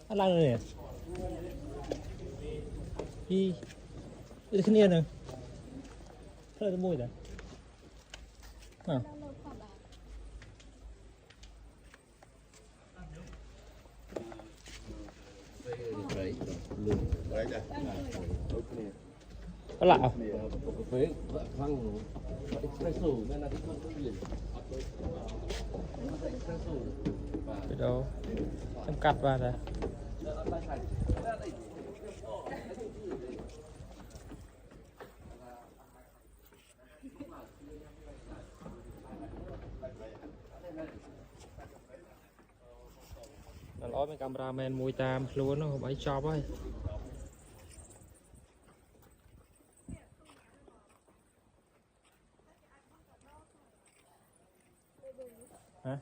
ăn lăng này đi cái kia này thôi cái mùi đấy à. Có lạ không? Cái đâu em cắt vào đây. Nó mấy cameraman mùi tam luôn nó không phải chop ấy. Hả?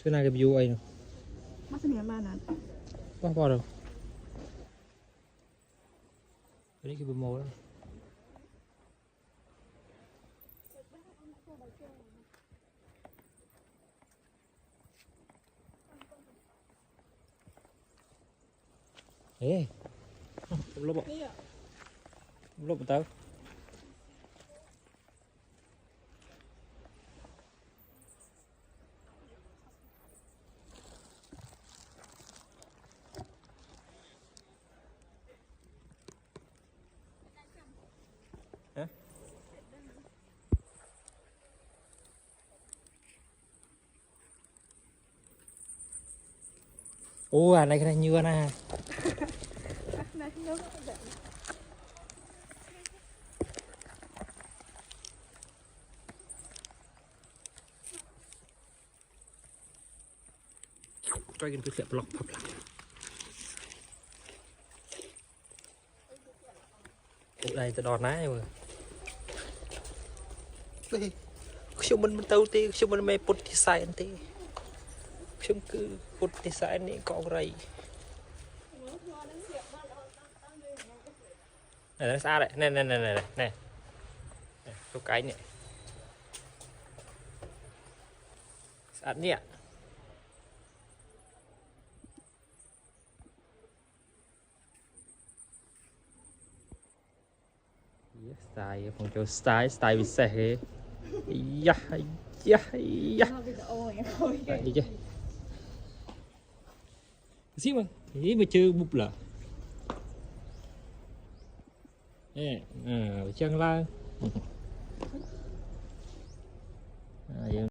Cái này cái view ấy nè. Mắt xem miếng bàn nè. Quá bao đâu. Cái cái màu đó. Ê. Lốp bộ. Lốp bộ tao. Hả? Ô à này cái này nhựa nè. Dragon cứ sẽ block pop lại. Ủa đây tôi đòn ná rồi. Chúng mình tàu tí, chúng mình mê put design tí. Chúng cứ put design này có rầy. Này nó xa đấy, này. Số cái này. Sát nhẹ. Style phòng cho style bị xe ya vậy chứ xíu mà ý mà chưa bục lợ chân la